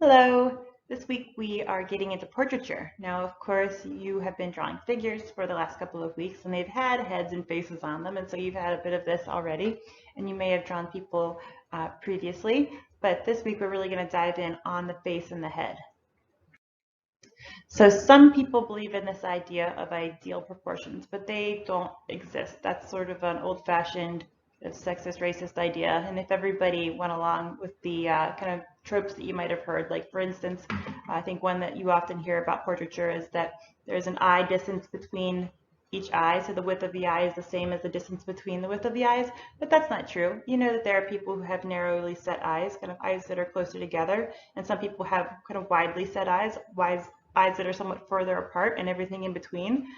Hello! This week we are getting into portraiture. Now, of course, you have been drawing figures for the last couple of weeks and they've had heads and faces on them, and so you've had a bit of this already, and you may have drawn people previously, but this week we're really going to dive in on the face and the head. So some people believe in this idea of ideal proportions, but they don't exist. That's sort of an old-fashioned sexist, racist idea. And if everybody went along with the kind of tropes that you might have heard, like for instance, I think one that you often hear about portraiture is that there's an eye distance between each eye, so the width of the eye is the same as the distance between the width of the eyes, but that's not true. You know that there are people who have narrowly set eyes, kind of eyes that are closer together, and some people have kind of widely set eyes, eyes that are somewhat further apart, and everything in between.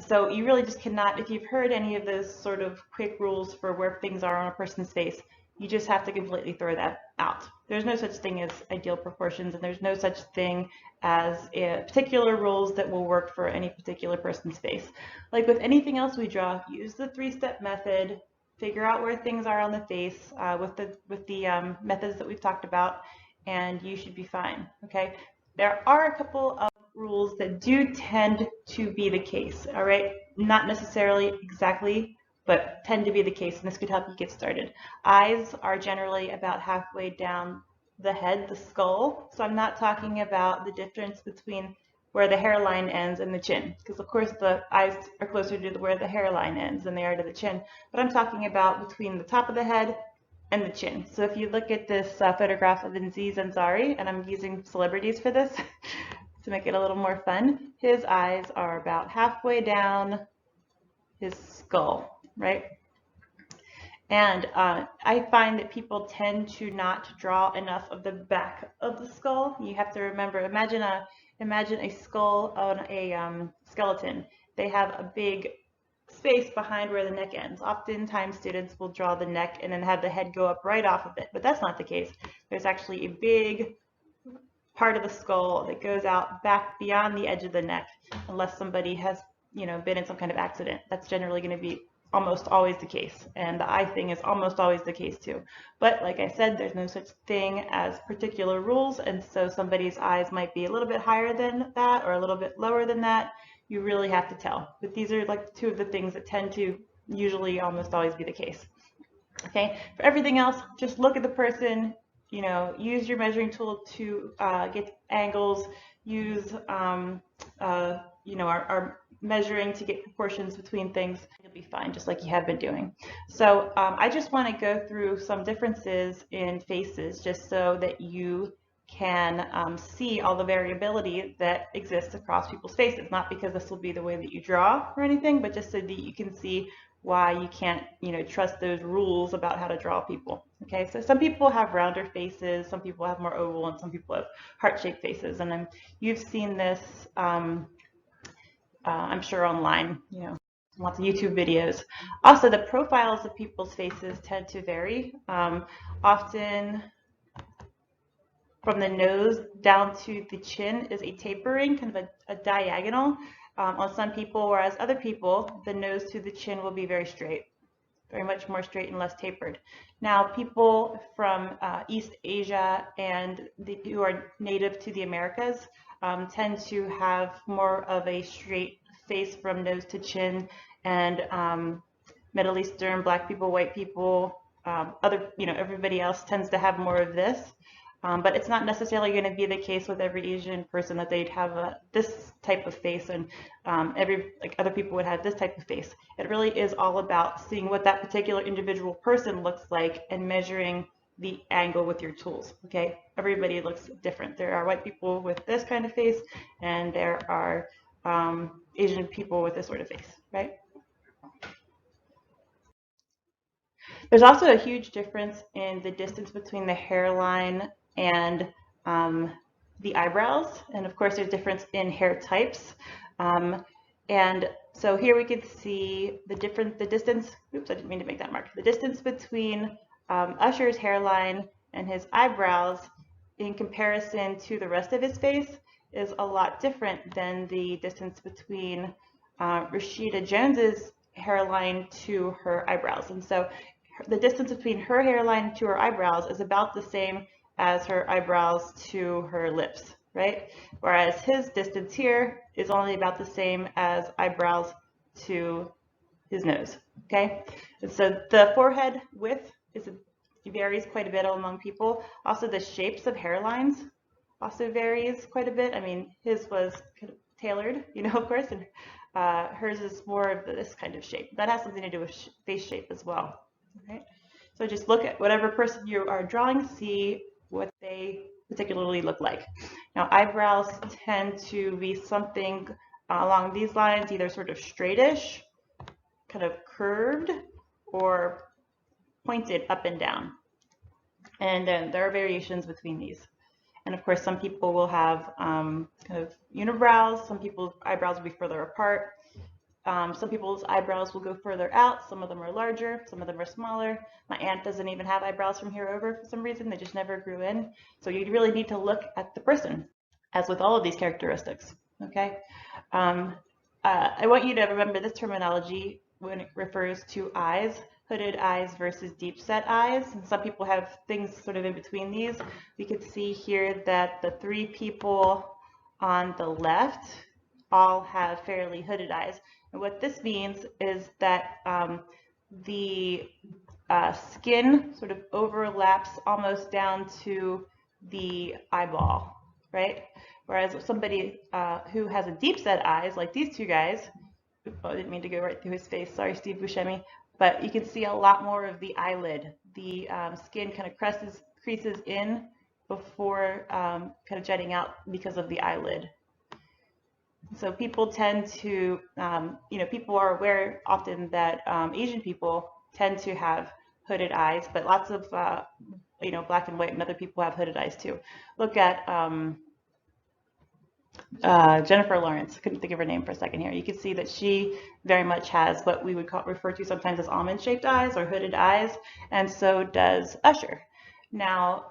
So you really just cannot, if you've heard any of those sort of quick rules for where things are on a person's face, you just have to completely throw that out. There's no such thing as ideal proportions, and there's no such thing as particular rules that will work for any particular person's face. Like with anything else we draw, use the three-step method, figure out where things are on the face with the methods that we've talked about, and you should be fine, okay? There are a couple of rules that do tend to be the case, all right? Not necessarily exactly, but tend to be the case, and this could help you get started. Eyes are generally about halfway down the head, the skull, so I'm not talking about the difference between where the hairline ends and the chin, because of course the eyes are closer to where the hairline ends than they are to the chin, but I'm talking about between the top of the head and the chin. So if you look at this photograph of Aziz Ansari, and I'm using celebrities for this to make it a little more fun, his eyes are about halfway down his skull, right? And I find that people tend to not draw enough of the back of the skull. You have to remember, imagine a skull on a skeleton. They have a big space behind where the neck ends. Oftentimes students will draw the neck and then have the head go up right off of it, but that's not the case. There's actually a big part of the skull that goes out back beyond the edge of the neck, unless somebody has, been in some kind of accident. That's generally going to be almost always the case, and the eye thing is almost always the case too. But like I said, there's no such thing as particular rules, and so somebody's eyes might be a little bit higher than that or a little bit lower than that. You really have to tell. But these are like two of the things that tend to usually almost always be the case. Okay, for everything else, just look at the person, use your measuring tool to get angles, use our measuring to get proportions between things. You'll be fine, just like you have been doing. So I just want to go through some differences in faces just so that you can see all the variability that exists across people's faces. Not because this will be the way that you draw or anything, but just so that you can see why you can't, trust those rules about how to draw people. Okay, so some people have rounder faces, some people have more oval, and some people have heart-shaped faces. And you've seen this, I'm sure online, lots of YouTube videos. Also, the profiles of people's faces tend to vary. Often from the nose down to the chin is a tapering, kind of a diagonal on some people, whereas other people, the nose to the chin will be very straight, very much more straight and less tapered. Now, people from East Asia and who are native to the Americas tend to have more of a straight face from nose to chin, and Middle Eastern, black people, white people, everybody else tends to have more of this. But it's not necessarily going to be the case with every Asian person that they'd have this type of face, and other people would have this type of face. It really is all about seeing what that particular individual person looks like and measuring the angle with your tools. Okay, everybody looks different. There are white people with this kind of face, and there are Asian people with this sort of face, right? There's also a huge difference in the distance between the hairline and the eyebrows, and of course there's difference in hair types. And so here we can see the distance, oops, I didn't mean to make that mark. The distance between Usher's hairline and his eyebrows in comparison to the rest of his face is a lot different than the distance between Rashida Jones's hairline to her eyebrows. And so the distance between her hairline to her eyebrows is about the same as her eyebrows to her lips, right? Whereas his distance here is only about the same as eyebrows to his nose, okay? And so the forehead width varies quite a bit among people. Also, the shapes of hairlines also varies quite a bit. I mean, his was kind of tailored, of course, and hers is more of this kind of shape. That has something to do with face shape as well, right? So just look at whatever person you are drawing, see what they particularly look like. Now, eyebrows tend to be something along these lines, either sort of straightish, kind of curved, or pointed up and down. And then there are variations between these. And of course, some people will have kind of unibrows. Some people's eyebrows will be further apart. Some people's eyebrows will go further out. Some of them are larger. Some of them are smaller. My aunt doesn't even have eyebrows from here over for some reason. They just never grew in. So you really need to look at the person, as with all of these characteristics. Okay. I want you to remember this terminology when it refers to eyes. Hooded eyes versus deep set eyes. And some people have things sort of in between these. We could see here that the three people on the left all have fairly hooded eyes. And what this means is that the skin sort of overlaps almost down to the eyeball, right? Whereas somebody who has a deep set eyes, like these two guys, I didn't mean to go right through his face, sorry, Steve Buscemi, but you can see a lot more of the eyelid. The skin kind of creases in before kind of jutting out because of the eyelid. So people tend to, people are aware often that Asian people tend to have hooded eyes, but lots of, black and white and other people have hooded eyes too. Look at Jennifer Lawrence. Couldn't think of her name for a second here. You can see that she very much has what we would refer to sometimes as almond-shaped eyes or hooded eyes, and so does Usher. Now,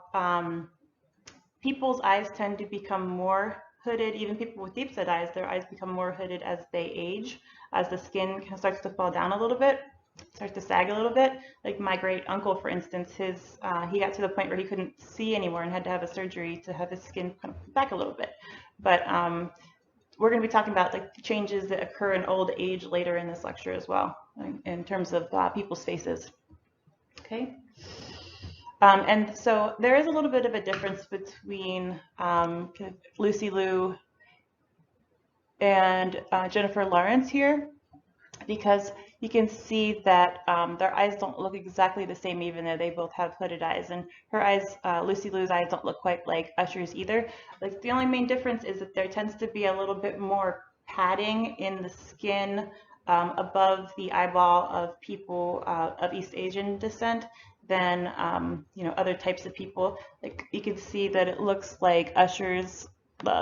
people's eyes tend to become more hooded. Even people with deep set eyes, their eyes become more hooded as they age, as the skin kind of starts to fall down a little bit, starts to sag a little bit. Like my great uncle, for instance, he got to the point where he couldn't see anymore and had to have a surgery to have his skin kind of back a little bit. But we're going to be talking about like the changes that occur in old age later in this lecture as well, in terms of people's faces. Okay. And so there is a little bit of a difference between kind of Lucy Liu and Jennifer Lawrence here, because you can see that their eyes don't look exactly the same, even though they both have hooded eyes. And her eyes, Lucy Liu's eyes, don't look quite like Usher's either. Like the only main difference is that there tends to be a little bit more padding in the skin above the eyeball of people of East Asian descent than other types of people. Like you can see that it looks like Usher's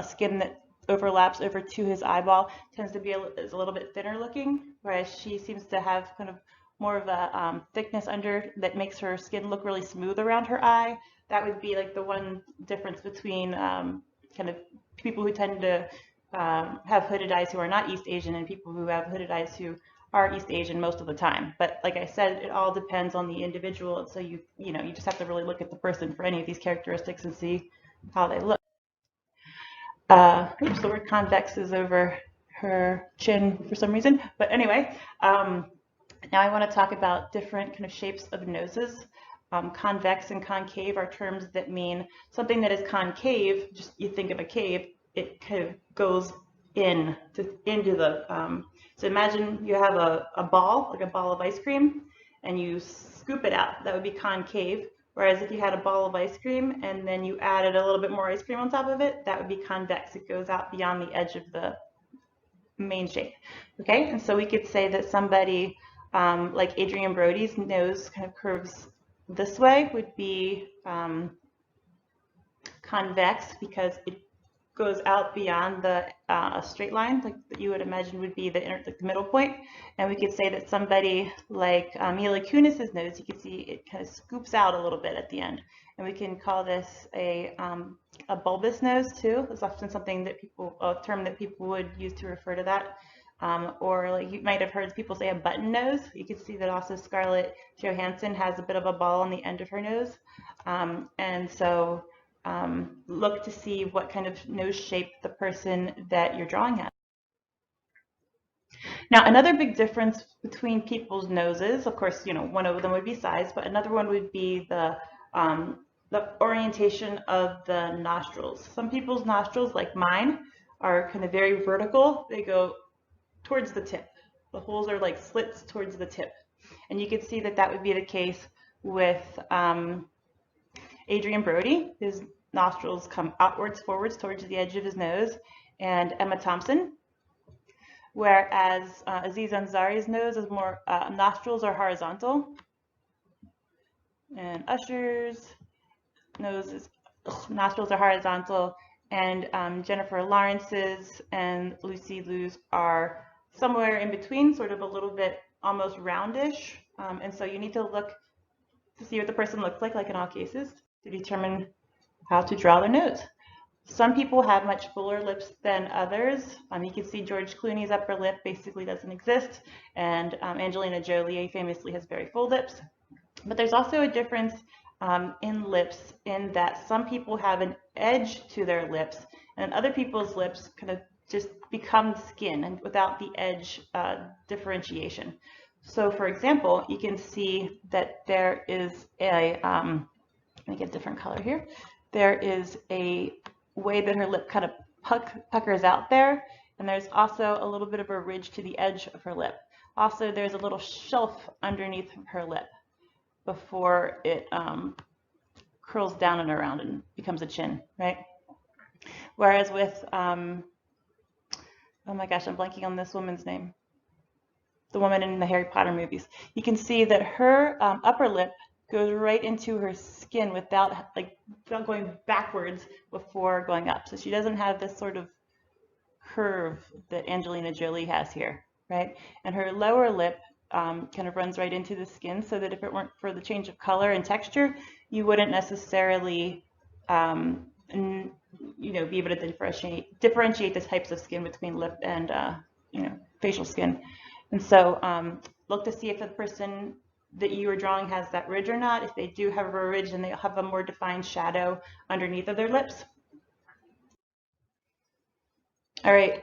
skin that overlaps over to his eyeball tends to be is a little bit thinner looking, whereas she seems to have kind of more of a thickness under that makes her skin look really smooth around her eye. That would be like the one difference between kind of people who tend to have hooded eyes who are not East Asian and people who have hooded eyes who are East Asian most of the time. But like I said, it all depends on the individual. So you just have to really look at the person for any of these characteristics and see how they look. Oops, the word convex is over her chin for some reason. But anyway, now I want to talk about different kind of shapes of noses. Convex and concave are terms that mean something that is concave, just you think of a cave, it kind of goes into the, so imagine you have a ball, like a ball of ice cream, and you scoop it out. That would be concave. Whereas if you had a ball of ice cream and then you added a little bit more ice cream on top of it, that would be convex. It goes out beyond the edge of the main shape. Okay, and so we could say that somebody like Adrian Brody's nose kind of curves this way would be convex because it goes out beyond the straight line, like that you would imagine would be the middle point. And we could say that somebody like Mila Kunis's nose, you can see it kind of scoops out a little bit at the end. And we can call this a bulbous nose too. It's often something that a term that people would use to refer to that. or like you might have heard people say a button nose. You can see that also Scarlett Johansson has a bit of a ball on the end of her nose. And so look to see what kind of nose shape the person that you're drawing has. Now, another big difference between people's noses, of course, one of them would be size, but another one would be the orientation of the nostrils. Some people's nostrils, like mine, are kind of very vertical. They go towards the tip. The holes are like slits towards the tip. And you can see that that would be the case with Adrian Brody. His nostrils come outwards, forwards towards the edge of his nose, and Emma Thompson. Whereas Aziz Ansari's nose is more, nostrils are horizontal. And Usher's nostrils are horizontal. And Jennifer Lawrence's and Lucy Liu's are somewhere in between, sort of a little bit almost roundish. And so you need to look to see what the person looks like in all cases, to determine how to draw their nose. Some people have much fuller lips than others. You can see George Clooney's upper lip basically doesn't exist, and Angelina Jolie famously has very full lips. But there's also a difference in lips in that some people have an edge to their lips, and other people's lips kind of just become skin and without the edge differentiation. So for example, you can see that there is a, let me get a different color here. There is a way that her lip kind of puckers out there, and there's also a little bit of a ridge to the edge of her lip. Also, there's a little shelf underneath her lip before it curls down and around and becomes a chin, right? Whereas with, oh my gosh, I'm blanking on this woman's name. The woman in the Harry Potter movies. You can see that her upper lip goes right into her skin without going backwards before going up. So she doesn't have this sort of curve that Angelina Jolie has here, right? And her lower lip kind of runs right into the skin, so that if it weren't for the change of color and texture, you wouldn't necessarily be able to differentiate the types of skin between lip and facial skin. And so look to see if the person that you are drawing has that ridge or not. If they do have a ridge, then they'll have a more defined shadow underneath of their lips. All right,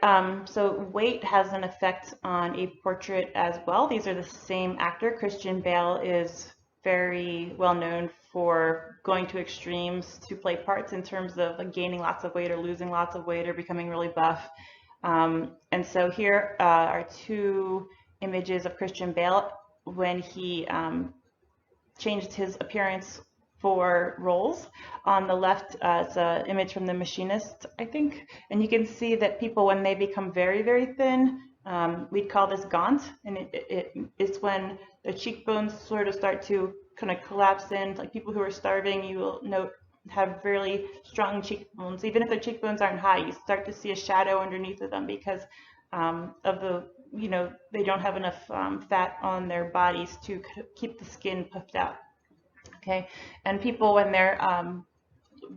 so weight has an effect on a portrait as well. These are the same actor. Christian Bale is very well known for going to extremes to play parts in terms of gaining lots of weight or losing lots of weight or becoming really buff. And so here are two images of Christian Bale when he changed his appearance for roles. On the left, it's an image from The Machinist, I think, and you can see that people, when they become very, very thin, we'd call this gaunt, and it's when the cheekbones sort of start to kind of collapse in. Like people who are starving, you will note, have really strong cheekbones. Even if their cheekbones aren't high, you start to see a shadow underneath of them because of the, they don't have enough fat on their bodies to keep the skin puffed out. Okay, and people when they're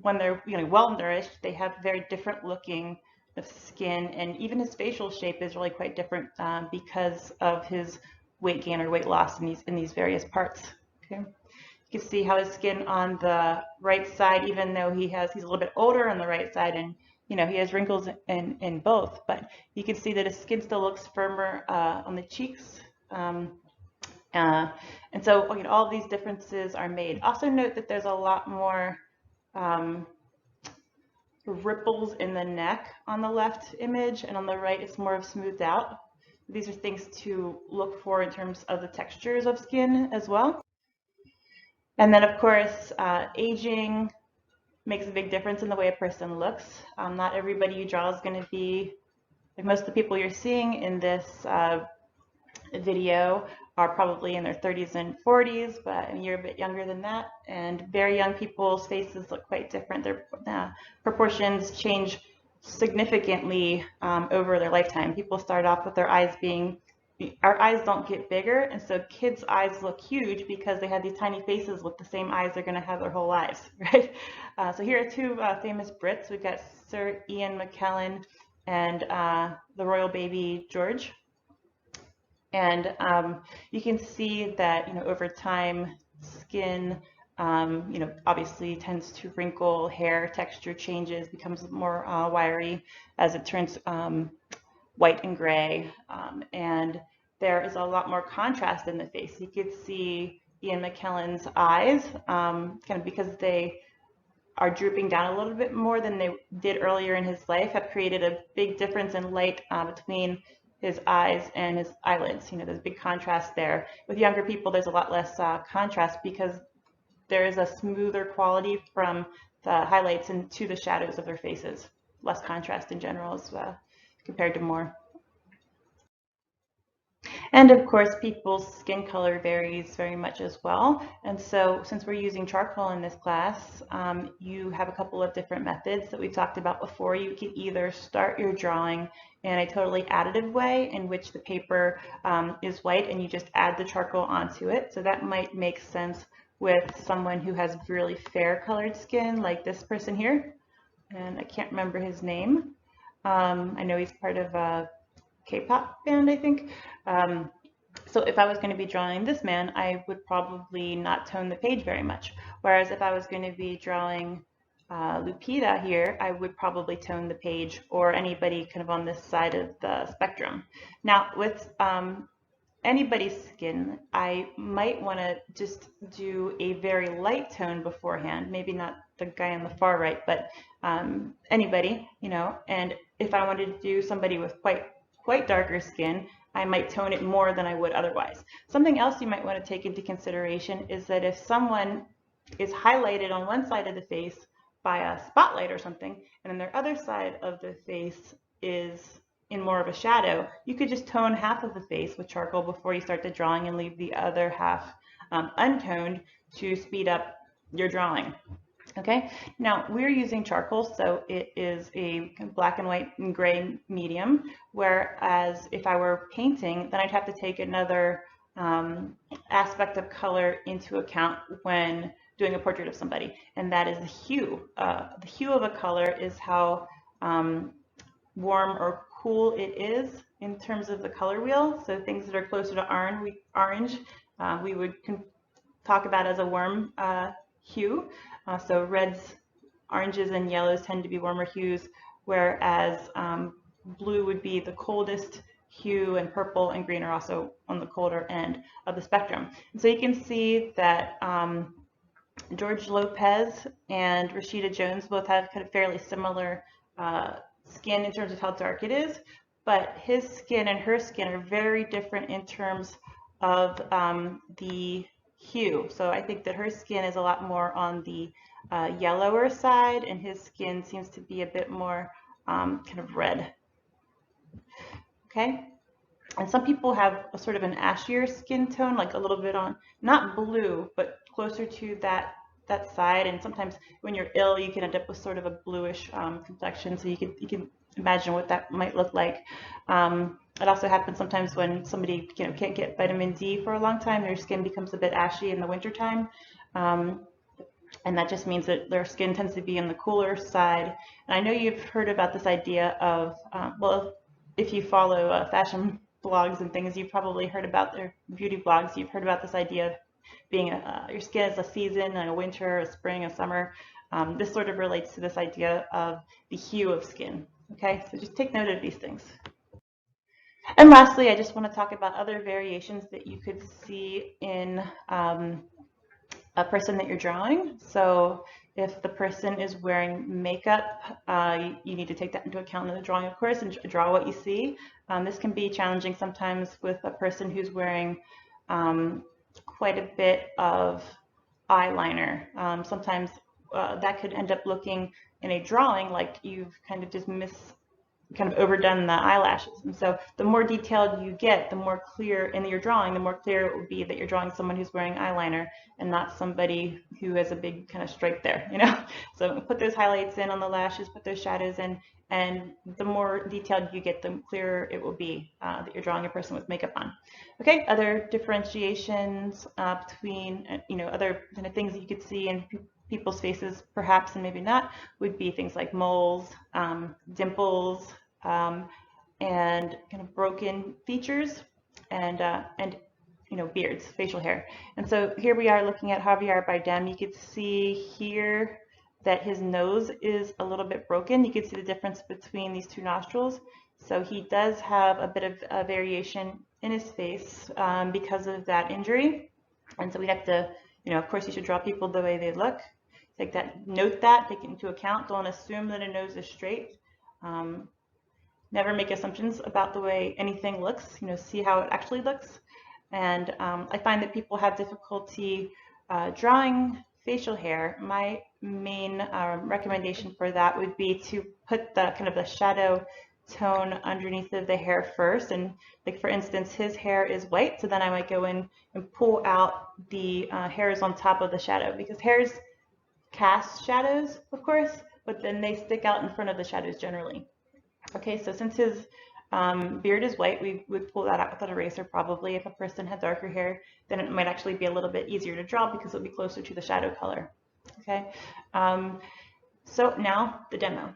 well nourished, they have very different looking skin, and even his facial shape is really quite different because of his weight gain or weight loss in these various parts. Okay, you can see how his skin on the right side, even though he's a little bit older on the right side, and he has wrinkles in both, but you can see that his skin still looks firmer on the cheeks. And so all these differences are made. Also note that there's a lot more ripples in the neck on the left image, and on the right it's more of smoothed out. These are things to look for in terms of the textures of skin as well. And then of course aging makes a big difference in the way a person looks. Not everybody you draw is going to be like most of the people you're seeing in this video are probably in their 30s and 40s, but you're a bit younger than that. And very young people's faces look quite different. Their proportions change significantly over their lifetime. People start off with their eyes our eyes don't get bigger, and so kids' eyes look huge because they have these tiny faces with the same eyes they're going to have their whole lives, right? So here are two famous Brits. We've got Sir Ian McKellen and the royal baby George. And you can see that, over time, skin, obviously tends to wrinkle, hair texture changes, becomes more wiry as it turns white and gray. And there is a lot more contrast in the face. You could see Ian McKellen's eyes, kind of because they are drooping down a little bit more than they did earlier in his life, have created a big difference in light between his eyes and his eyelids. There's a big contrast there. With younger people, there's a lot less contrast because there is a smoother quality from the highlights into the shadows of their faces. Less contrast in general as compared to more. And of course, people's skin color varies very much as well. And so since we're using charcoal in this class, you have a couple of different methods that we talked about before. You can either start your drawing in a totally additive way in which the paper is white and you just add the charcoal onto it. So that might make sense with someone who has really fair colored skin like this person here. And I can't remember his name. I know he's part of a K-pop band, I think. So if I was going to be drawing this man, I would probably not tone the page very much. Whereas if I was going to be drawing Lupita here, I would probably tone the page, or anybody kind of on this side of the spectrum. Now with anybody's skin, I might want to just do a very light tone beforehand, maybe not the guy on the far right, but anybody, and if I wanted to do somebody with quite darker skin, I might tone it more than I would otherwise. Something else you might want to take into consideration is that if someone is highlighted on one side of the face by a spotlight or something, and then their other side of the face is in more of a shadow, you could just tone half of the face with charcoal before you start the drawing and leave the other half untoned to speed up your drawing. Okay, now we're using charcoal, so it is a black and white and gray medium, whereas if I were painting, then I'd have to take another aspect of color into account when doing a portrait of somebody, and that is the hue. The hue of a color is how warm or cool it is in terms of the color wheel. So things that are closer to orange, we would talk about as a warm hue. So reds, oranges, and yellows tend to be warmer hues, whereas blue would be the coldest hue, and purple and green are also on the colder end of the spectrum. And so you can see that George Lopez and Rashida Jones both have kind of fairly similar skin in terms of how dark it is, but his skin and her skin are very different in terms of the hue. So I think that her skin is a lot more on the yellower side, and his skin seems to be a bit more kind of red. Okay, and some people have a sort of an ashier skin tone, like a little bit on, not blue, but closer to that side. And sometimes when you're ill, you can end up with sort of a bluish complexion. So you can imagine what that might look like. It also happens sometimes when somebody can't get vitamin D for a long time, their skin becomes a bit ashy in the wintertime. And that just means that their skin tends to be on the cooler side. And I know you've heard about this idea of, well, if you follow fashion blogs and things, you've probably heard about their beauty blogs. You've heard about this idea of being your skin is a season, like a winter, a spring, a summer. This sort of relates to this idea of the hue of skin. Okay, so just take note of these things. And lastly, I just want to talk about other variations that you could see in a person that you're drawing. So if the person is wearing makeup, you need to take that into account in the drawing, of course, and draw what you see. This can be challenging sometimes with a person who's wearing quite a bit of eyeliner. Sometimes that could end up looking in a drawing like you've kind of just kind of overdone the eyelashes. And so the more detailed you get, the more clear in your drawing, the more clear it will be that you're drawing someone who's wearing eyeliner and not somebody who has a big kind of stripe there, So put those highlights in on the lashes, put those shadows in, and the more detailed you get, the clearer it will be that you're drawing a person with makeup on. Okay, other differentiations between, other kind of things that you could see in people's faces, perhaps, and maybe not, would be things like moles, dimples, and kind of broken features. and beards, facial hair. And so here we are looking at Javier Bardem. You could see here that his nose is a little bit broken. You can see the difference between these two nostrils. So he does have a bit of a variation in his face because of that injury. And so we have to, of course, you should draw people the way they look. Note that, take it into account. Don't assume that a nose is straight. Never make assumptions about the way anything looks. See how it actually looks. And I find that people have difficulty drawing facial hair. My main recommendation for that would be to put the kind of the shadow tone underneath of the hair first. And like for instance, his hair is white, so then I might go in and pull out the hairs on top of the shadow, because hairs cast shadows, of course, but then they stick out in front of the shadows generally. Okay, so since his beard is white, we would pull that out with an eraser probably. If a person had darker hair, then it might actually be a little bit easier to draw because it'll be closer to the shadow color. Okay, so now the demo.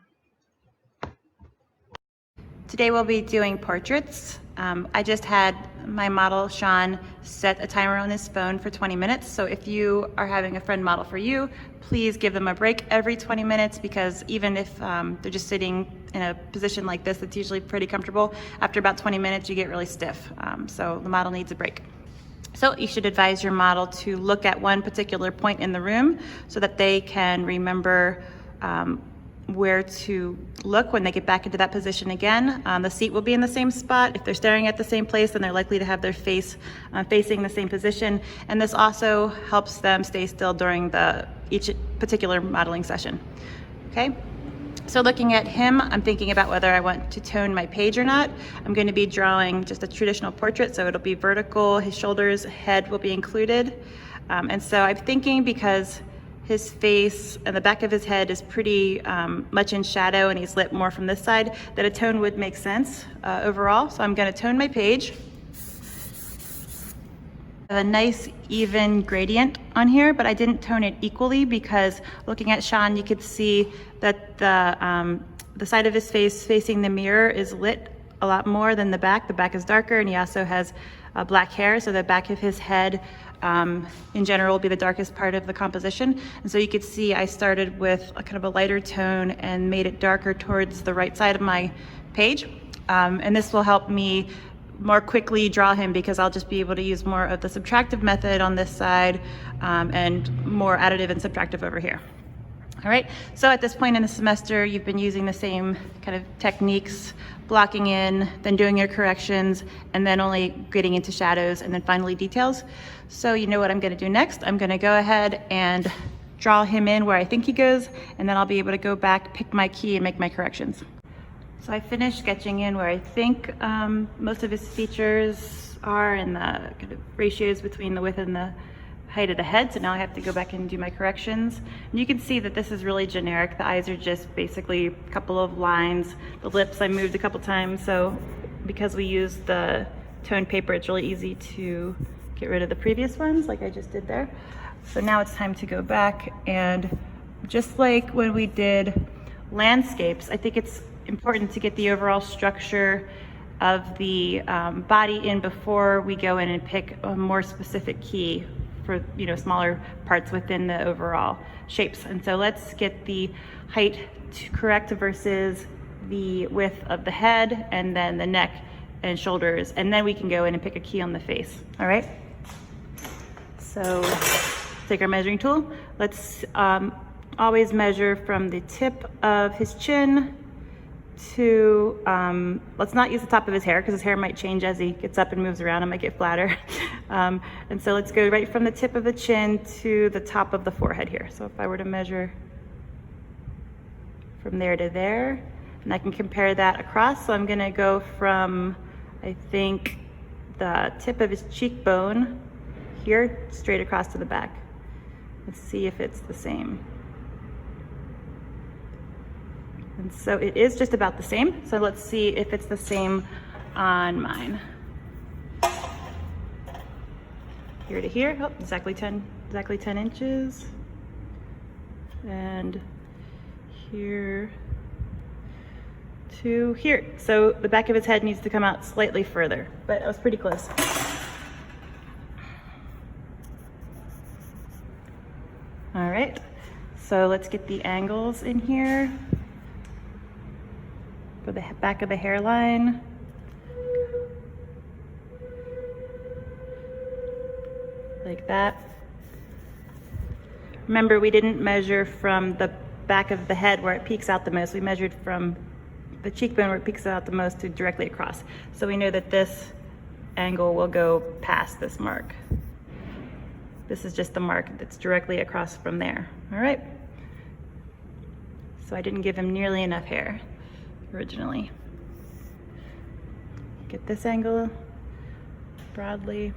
Today we'll be doing portraits. I just had my model, Sean, set a timer on his phone for 20 minutes. So if you are having a friend model for you, please give them a break every 20 minutes, because even if they're just sitting in a position like this, that's usually pretty comfortable, after about 20 minutes you get really stiff. So the model needs a break. So you should advise your model to look at one particular point in the room so that they can remember where to look when they get back into that position again. The seat will be in the same spot. If they're staring at the same place, then they're likely to have their face facing the same position. And this also helps them stay still during each particular modeling session. Okay, so looking at him, I'm thinking about whether I want to tone my page or not. I'm going to be drawing just a traditional portrait, so it'll be vertical. His shoulders, head will be included. And so I'm thinking, because his face and the back of his head is pretty much in shadow and he's lit more from this side, that a tone would make sense overall. So I'm going to tone my page. I have a nice even gradient on here, but I didn't tone it equally because looking at Sean, you could see that the side of his face facing the mirror is lit a lot more than the back. The back is darker, and he also has black hair, so the back of his head in general will be the darkest part of the composition. And so you could see I started with a kind of a lighter tone and made it darker towards the right side of my page. And this will help me more quickly draw him, because I'll just be able to use more of the subtractive method on this side and more additive and subtractive over here. All right, so at this point in the semester, you've been using the same kind of techniques, blocking in, then doing your corrections, and then only getting into shadows, and then finally details. So you know what I'm gonna do next. I'm gonna go ahead and draw him in where I think he goes, and then I'll be able to go back, pick my key, and make my corrections. So I finished sketching in where I think most of his features are, and the kind of ratios between the width and the height of the head. So now I have to go back and do my corrections. And you can see that this is really generic. The eyes are just basically a couple of lines. The lips I moved a couple times. So because we used the toned paper, it's really easy to get rid of the previous ones like I just did there. So now it's time to go back, and just like when we did landscapes, I think it's important to get the overall structure of the body in before we go in and pick a more specific key for smaller parts within the overall shapes. And so let's get the height correct versus the width of the head, and then the neck and shoulders, and then we can go in and pick a key on the face. All right, so take our measuring tool. Let's always measure from the tip of his chin to, let's not use the top of his hair, because his hair might change as he gets up and moves around. It might get flatter. And so let's go right from the tip of the chin to the top of the forehead here. So if I were to measure from there to there, and I can compare that across. So I'm gonna go from, I think, the tip of his cheekbone here straight across to the back. Let's see if it's the same. And so it is just about the same. So let's see if it's the same on mine. Here to here, oh, exactly 10 inches. And here to here. So the back of his head needs to come out slightly further, but I was pretty close. All right, so let's get the angles in here for the back of the hairline. Like that. Remember, we didn't measure from the back of the head where it peeks out the most. We measured from the cheekbone where it peeks out the most to directly across. So we know that this angle will go past this mark. This is just the mark that's directly across from there. All right. So I didn't give him nearly enough hair originally. Get this angle broadly.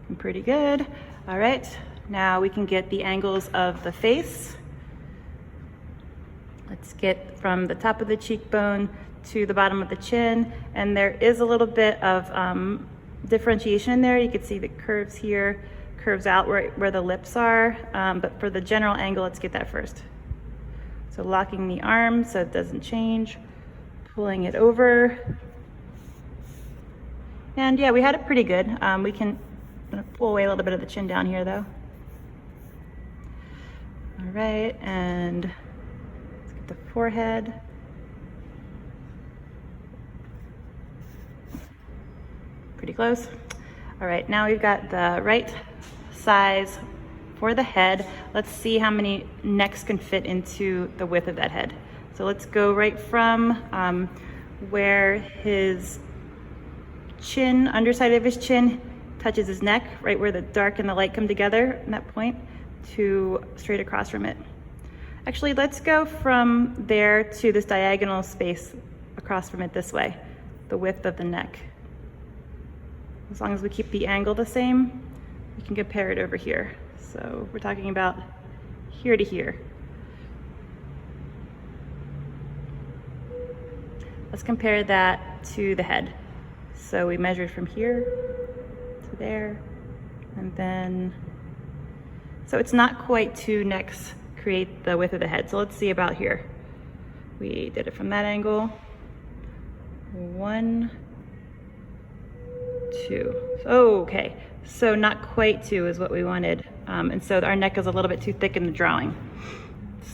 Looking pretty good. All right, now we can get the angles of the face. Let's get from the top of the cheekbone to the bottom of the chin, and there is a little bit of differentiation in there. You can see the curves here, curves out where the lips are, but for the general angle, let's get that first. So locking the arm so it doesn't change, pulling it over. And yeah, we had it pretty good. We can pull away a little bit of the chin down here though. All right, and let's get the forehead. Pretty close. All right, now we've got the right size for the head. Let's see how many necks can fit into the width of that head. So let's go right from where his chin, underside of his chin, touches his neck, right where the dark and the light come together in that point, to straight across from it. Actually, let's go from there to this diagonal space across from it this way, the width of the neck. As long as we keep the angle the same, we can compare it over here. So we're talking about here to here. Let's compare that to the head. So we measured from here to there, and then, so it's not quite 2 necks create the width of the head. So let's see about here. We did it from that angle. 1, 2. Okay, so not quite 2 is what we wanted. And so our neck is a little bit too thick in the drawing.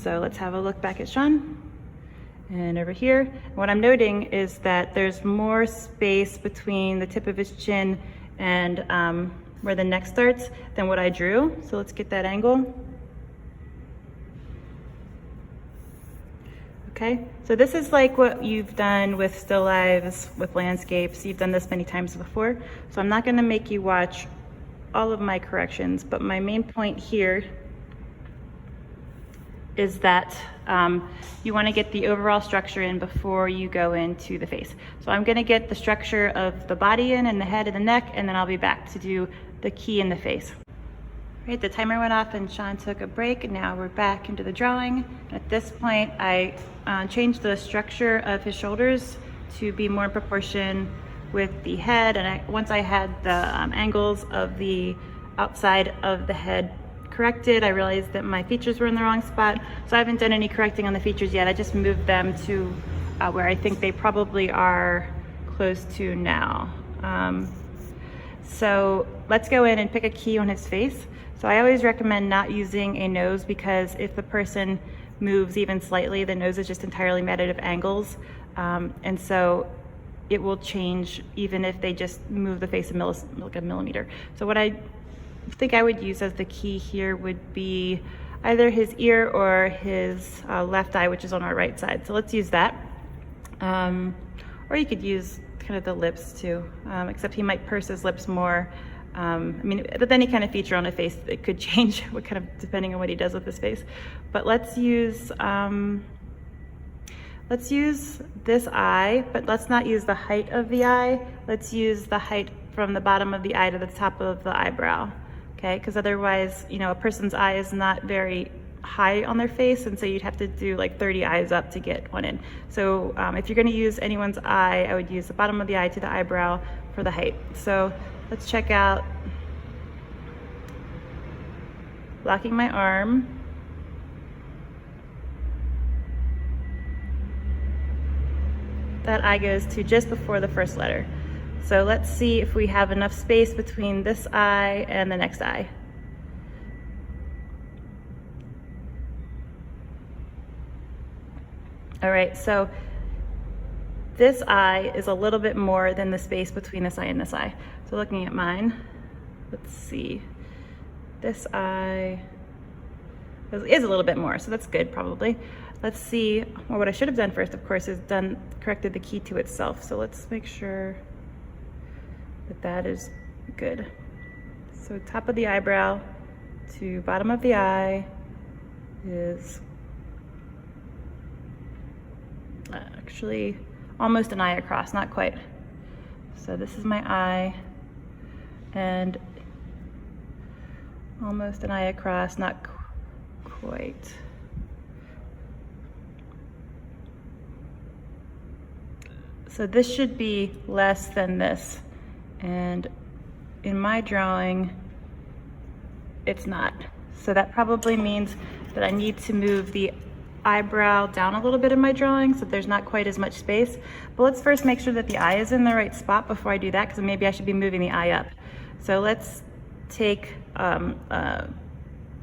So let's have a look back at Sean. And over here, what I'm noting is that there's more space between the tip of his chin and where the neck starts than what I drew. So let's get that angle. Okay, so this is like what you've done with still lives, with landscapes. You've done this many times before. So I'm not gonna make you watch all of my corrections, but my main point here is that you want to get the overall structure in before you go into the face. So I'm going to get the structure of the body in and the head and the neck, and then I'll be back to do the key in the face. Right, the timer went off and Sean took a break. Now we're back into the drawing. At this point, I changed the structure of his shoulders to be more in proportion with the head. And once I had the angles of the outside of the head corrected, I realized that my features were in the wrong spot. So I haven't done any correcting on the features yet. I just moved them to where I think they probably are close to now. So let's go in and pick a key on his face. So I always recommend not using a nose, because if the person moves even slightly, the nose is just entirely made out of angles. And so it will change even if they just move the face like a millimeter. So what I think I would use as the key here would be either his ear or his left eye, which is on our right side. So let's use that. Or you could use kind of the lips too, except he might purse his lips more. I mean, with any kind of feature on a face, it could change what kind of, depending on what he does with his face. But let's use this eye, but let's not use the height of the eye. Let's use the height from the bottom of the eye to the top of the eyebrow. Okay, because otherwise, you know, a person's eye is not very high on their face, and so you'd have to do like 30 eyes up to get one in. So if you're going to use anyone's eye, I would use the bottom of the eye to the eyebrow for the height. So let's check out, locking my arm. that eye goes to just before the first letter. So let's see if we have enough space between this eye and the next eye. All right, so this eye is a little bit more than the space between this eye and this eye. So looking at mine, let's see. This eye is a little bit more, so that's good probably. Let's see, well, what I should have done first, of course, is corrected the key to itself. So let's make sure that that is good. So top of the eyebrow to bottom of the eye is actually almost an eye across, not quite. So this is my eye, and almost an eye across, not quite. So this should be less than this, and in my drawing it's not. So that probably means that I need to move the eyebrow down a little bit in my drawing so there's not quite as much space. But let's first make sure that the eye is in the right spot before I do that, because maybe I should be moving the eye up. So let's take a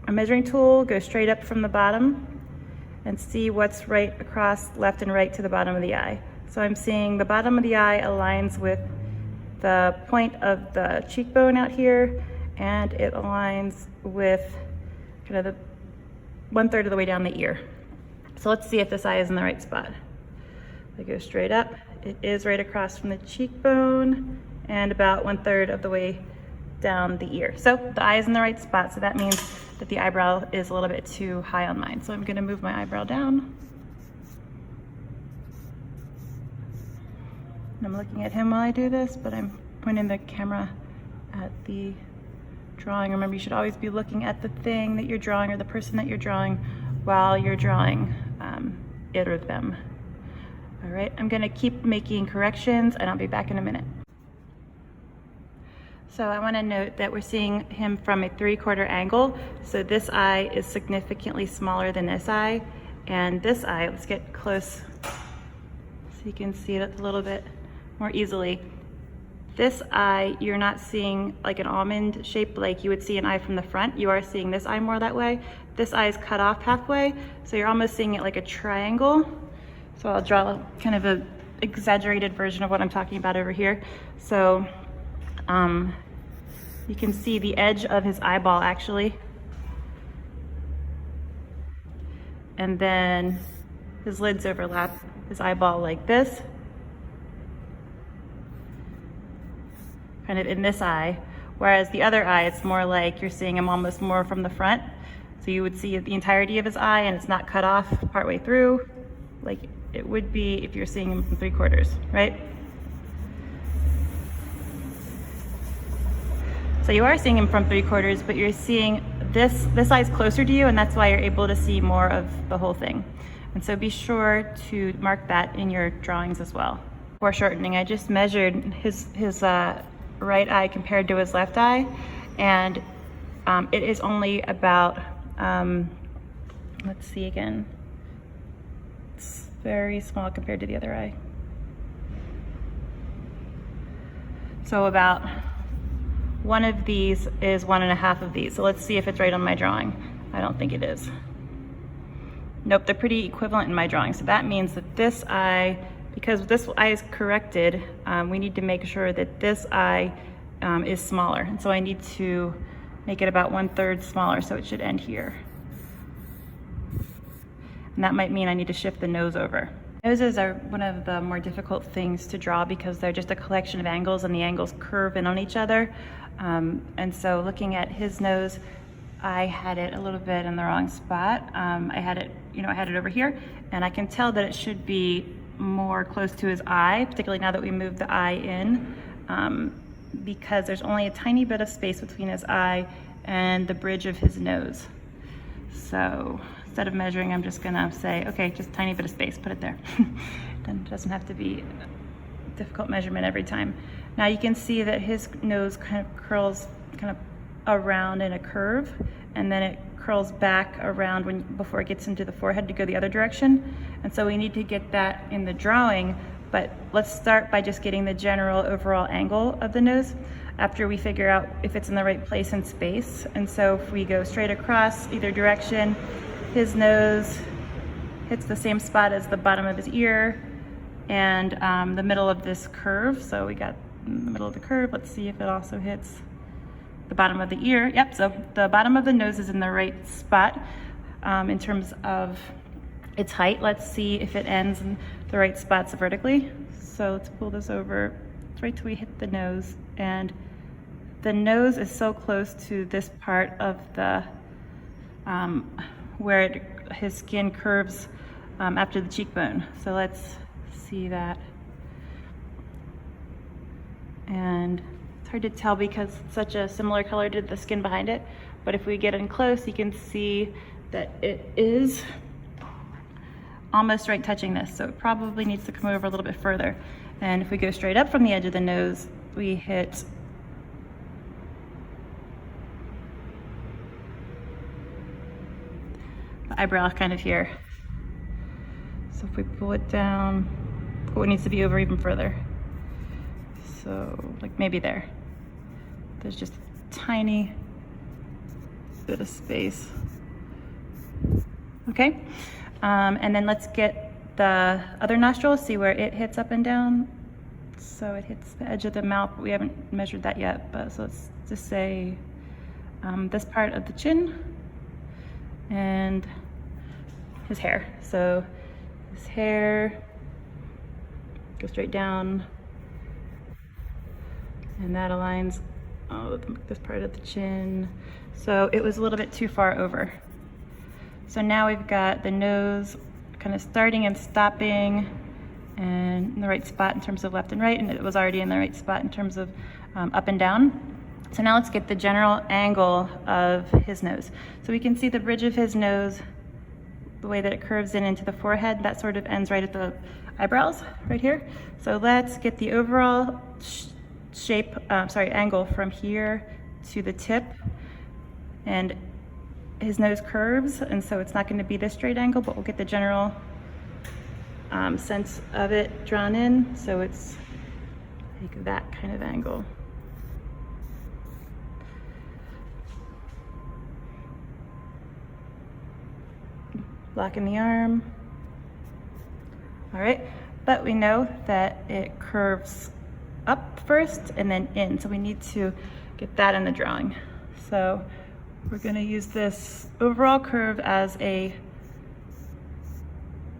measuring tool, go straight up from the bottom and see what's right across left and right to the bottom of the eye. So I'm seeing the bottom of the eye aligns with the point of the cheekbone out here, and it aligns with kind of the 1/3 of the way down the ear. So let's see if this eye is in the right spot. I go straight up. It is right across from the cheekbone and about 1/3 of the way down the ear. So the eye is in the right spot, so that means that the eyebrow is a little bit too high on mine. So I'm gonna move my eyebrow down. And I'm looking at him while I do this, but I'm pointing the camera at the drawing. Remember, you should always be looking at the thing that you're drawing or the person that you're drawing while you're drawing it or them. All right, I'm gonna keep making corrections and I'll be back in a minute. So I wanna note that we're seeing him from a 3/4 angle. So this eye is significantly smaller than this eye. And this eye, let's get close so you can see it a little bit more easily. This eye, you're not seeing like an almond shape like you would see an eye from the front. You are seeing this eye more that way. This eye is cut off halfway, so you're almost seeing it like a triangle. So I'll draw kind of a exaggerated version of what I'm talking about over here. So you can see the edge of his eyeball actually. And then his lids overlap his eyeball like this. Kind of in this eye, whereas the other eye, it's more like you're seeing him almost more from the front. So you would see the entirety of his eye and it's not cut off partway through, like it would be if you're seeing him from 3/4, right? So you are seeing him from 3/4, but you're seeing this eye is closer to you, and that's why you're able to see more of the whole thing. And so be sure to mark that in your drawings as well. Foreshortening, I just measured his right eye compared to his left eye, and it is only about let's see again, it's very small compared to the other eye. So about one of these is 1.5 of these. So let's see if it's right on my drawing. I don't think it is. Nope, they're pretty equivalent in my drawing. So that means that this eye, because this eye is corrected, we need to make sure that this eye is smaller. And so I need to make it about 1/3 smaller, so it should end here. And that might mean I need to shift the nose over. Noses are one of the more difficult things to draw because they're just a collection of angles and the angles curve in on each other. And so looking at his nose, I had it a little bit in the wrong spot. I had it over here, and I can tell that it should be more close to his eye, particularly now that we moved the eye in, because there's only a tiny bit of space between his eye and the bridge of his nose. So instead of measuring, I'm just gonna say, okay, just a tiny bit of space, put it there. Then it doesn't have to be a difficult measurement every time. Now you can see that his nose kind of curls kind of around in a curve, and then it curls back around before it gets into the forehead to go the other direction. And so we need to get that in the drawing But let's start by just getting the general overall angle of the nose after we figure out if it's in the right place in space. And so if we go straight across either direction, his nose hits the same spot as the bottom of his ear and the middle of this curve. So we got in the middle of the curve. Let's see if it also hits the bottom of the ear. Yep, so the bottom of the nose is in the right spot in terms of its height. Let's see if it ends in the right spots vertically. So let's pull this over right till we hit the nose. And the nose is so close to this part of the, where his skin curves after the cheekbone. So let's see that. And it's hard to tell because it's such a similar color to the skin behind it. But if we get in close, you can see that it is almost right touching this. So it probably needs to come over a little bit further. And if we go straight up from the edge of the nose, we hit the eyebrow kind of here. So if we pull it down, oh, it needs to be over even further. So like maybe there. There's just a tiny bit of space. Okay, and then let's get the other nostril, see where it hits up and down. So it hits the edge of the mouth, but we haven't measured that yet. But so let's just say this part of the chin and his hair. So his hair goes straight down, and that aligns this part of the chin. So it was a little bit too far over. So now we've got the nose kind of starting and stopping and in the right spot in terms of left and right, and it was already in the right spot in terms of up and down. So now let's get the general angle of his nose. So we can see the bridge of his nose, the way that it curves in into the forehead, that sort of ends right at the eyebrows right here. So let's get the overall angle from here to the tip. And his nose curves, and so it's not going to be this straight angle, but we'll get the general sense of it drawn in. So it's like that kind of angle. Lock in the arm. All right, but we know that it curves up first and then in, so we need to get that in the drawing. So we're going to use this overall curve as a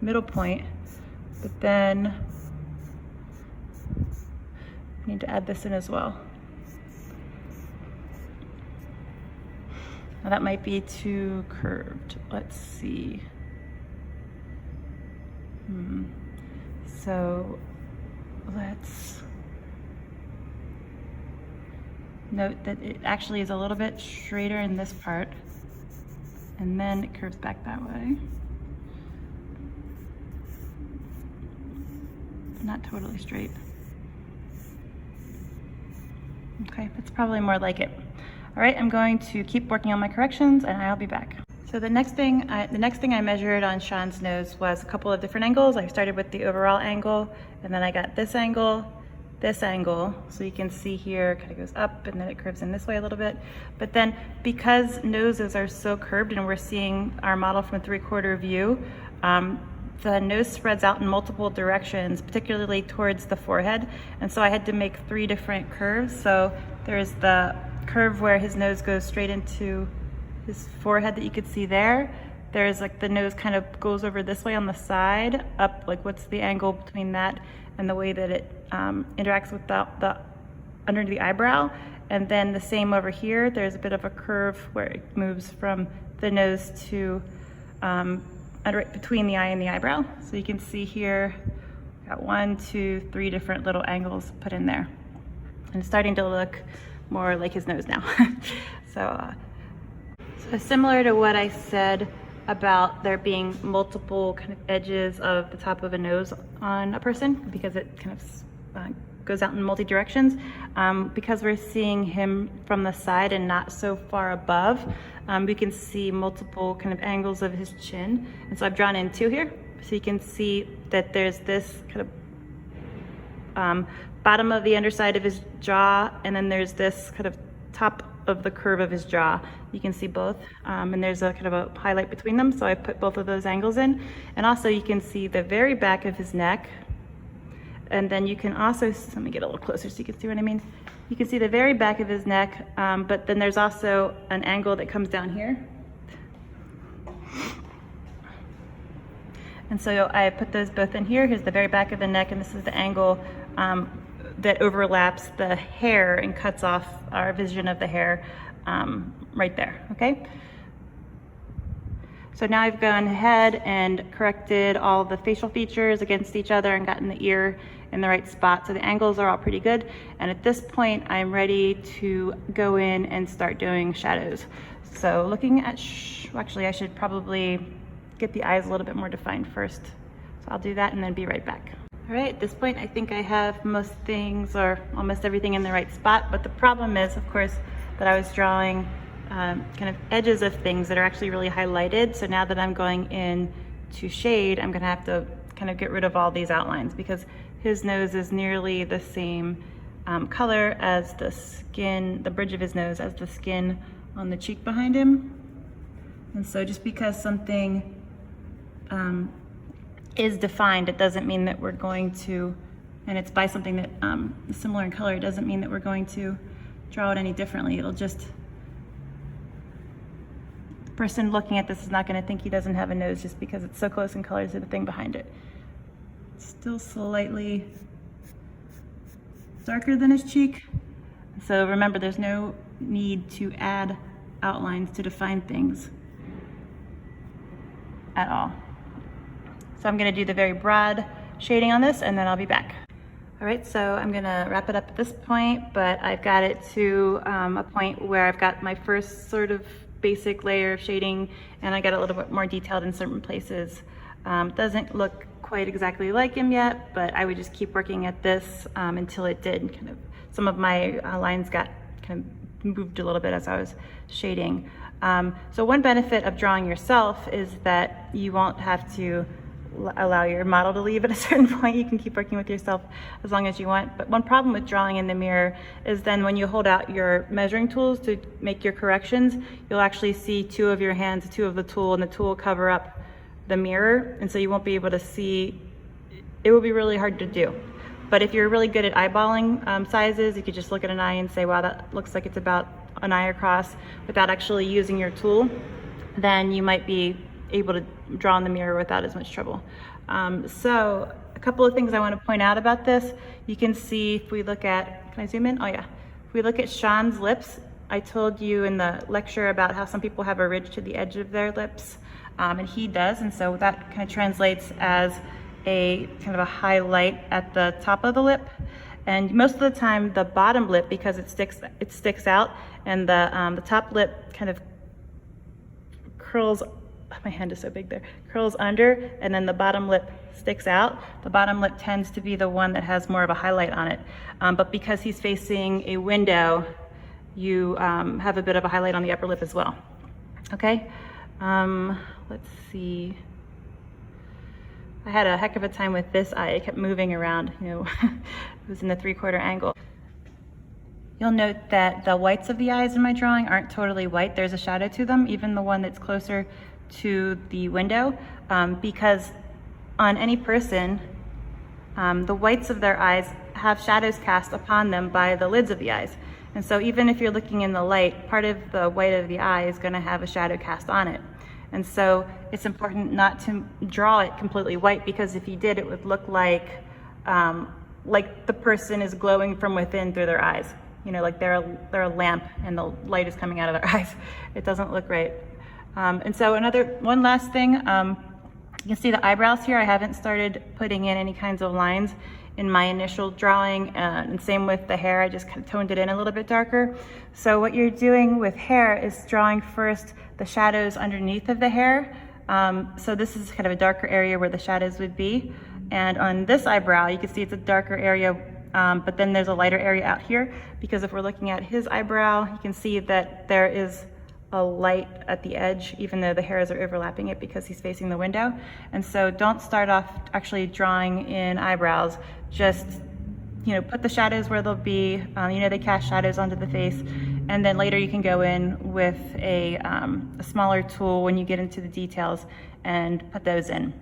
middle point, but then we need to add this in as well. Now that might be too curved. Let's see. So let's note that it actually is a little bit straighter in this part, and then it curves back that way. Not totally straight. Okay, that's probably more like it. All right, I'm going to keep working on my corrections and I'll be back. So the next thing I measured on Sean's nose was a couple of different angles. I started with the overall angle, and then I got this angle. So you can see here it kind of goes up and then it curves in this way a little bit. But then because noses are so curved and we're seeing our model from a 3/4 view, the nose spreads out in multiple directions, particularly towards the forehead. And so I had to make 3 different curves. So there's the curve where his nose goes straight into his forehead that you could see there. There's like the nose kind of goes over this way on the side, up, like what's the angle between that and the way that it interacts with the under the eyebrow. And then the same over here, there's a bit of a curve where it moves from the nose to between the eye and the eyebrow. So you can see here, got 1, 2, 3 different little angles put in there. And it's starting to look more like his nose now. So similar to what I said about there being multiple kind of edges of the top of a nose on a person, because it kind of goes out in multi directions. Because we're seeing him from the side and not so far above, we can see multiple kind of angles of his chin. And so I've drawn in 2 here. So you can see that there's this kind of bottom of the underside of his jaw, and then there's this kind of top of the curve of his jaw. You can see both, and there's a kind of a highlight between them, so I put both of those angles in. And also you can see the very back of his neck, and then you can also, let me get a little closer so you can see what I mean. You can see the very back of his neck, but then there's also an angle that comes down here. And so I put those both in here. Here's the very back of the neck, and this is the angle that overlaps the hair and cuts off our vision of the hair right there, okay? So now I've gone ahead and corrected all the facial features against each other and gotten the ear in the right spot. So the angles are all pretty good. And at this point, I'm ready to go in and start doing shadows. So looking at, actually I should probably get the eyes a little bit more defined first. So I'll do that and then be right back. All right, at this point, I think I have most things or almost everything in the right spot. But the problem is, of course, that I was drawing kind of edges of things that are actually really highlighted. So now that I'm going in to shade, I'm gonna have to kind of get rid of all these outlines because his nose is nearly the same color as the skin, the bridge of his nose, as the skin on the cheek behind him. And so just because something is defined, it doesn't mean that we're going to, and it's by something that is similar in color, it doesn't mean that we're going to draw it any differently. It'll just, the person looking at this is not going to think he doesn't have a nose just because it's so close in color to the thing behind it. It's still slightly darker than his cheek. So remember, there's no need to add outlines to define things at all. So I'm going to do the very broad shading on this and then I'll be back. All right, so I'm going to wrap it up at this point, but I've got it to a point where I've got my first sort of basic layer of shading and I got a little bit more detailed in certain places. Doesn't look quite exactly like him yet, but I would just keep working at this until it did. Kind of, some of my lines got kind of moved a little bit as I was shading. So one benefit of drawing yourself is that you won't have to allow your model to leave at a certain point. You can keep working with yourself as long as you want. But one problem with drawing in the mirror is then when you hold out your measuring tools to make your corrections, you'll actually see two of your hands, two of the tool, and the tool will cover up the mirror. And so you won't be able to see, it will be really hard to do. But if you're really good at eyeballing sizes, you could just look at an eye and say, wow, that looks like it's about an eye across without actually using your tool, then you might be able to draw in the mirror without as much trouble. So a couple of things I want to point out about this. You can see if we look at, can I zoom in? Oh yeah. If we look at Sean's lips, I told you in the lecture about how some people have a ridge to the edge of their lips, and he does, and so that kind of translates as a kind of a highlight at the top of the lip. And most of the time the bottom lip, because it sticks out, and the top lip kind of curls, my hand is so big there, curls under, and then the bottom lip sticks out. The bottom lip tends to be the one that has more of a highlight on it. But because he's facing a window, you have a bit of a highlight on the upper lip as well. Okay, let's see. I had a heck of a time with this eye. It kept moving around, you know, it was in the 3/4 angle. You'll note that the whites of the eyes in my drawing aren't totally white. There's a shadow to them, even the one that's closer to the window, because on any person, the whites of their eyes have shadows cast upon them by the lids of the eyes. And so even if you're looking in the light, part of the white of the eye is going to have a shadow cast on it. And so it's important not to draw it completely white, because if you did, it would look like the person is glowing from within through their eyes. You know, like they're a lamp and the light is coming out of their eyes. It doesn't look right. And so one last thing, you can see the eyebrows here. I haven't started putting in any kinds of lines in my initial drawing, and same with the hair. I just kind of toned it in a little bit darker. So what you're doing with hair is drawing first the shadows underneath of the hair. So this is kind of a darker area where the shadows would be. And on this eyebrow, you can see it's a darker area, but then there's a lighter area out here, because if we're looking at his eyebrow, you can see that there is a light at the edge, even though the hairs are overlapping it because he's facing the window. And so don't start off actually drawing in eyebrows, just put the shadows where they'll be. They cast shadows onto the face, and then later you can go in with a smaller tool when you get into the details and put those in.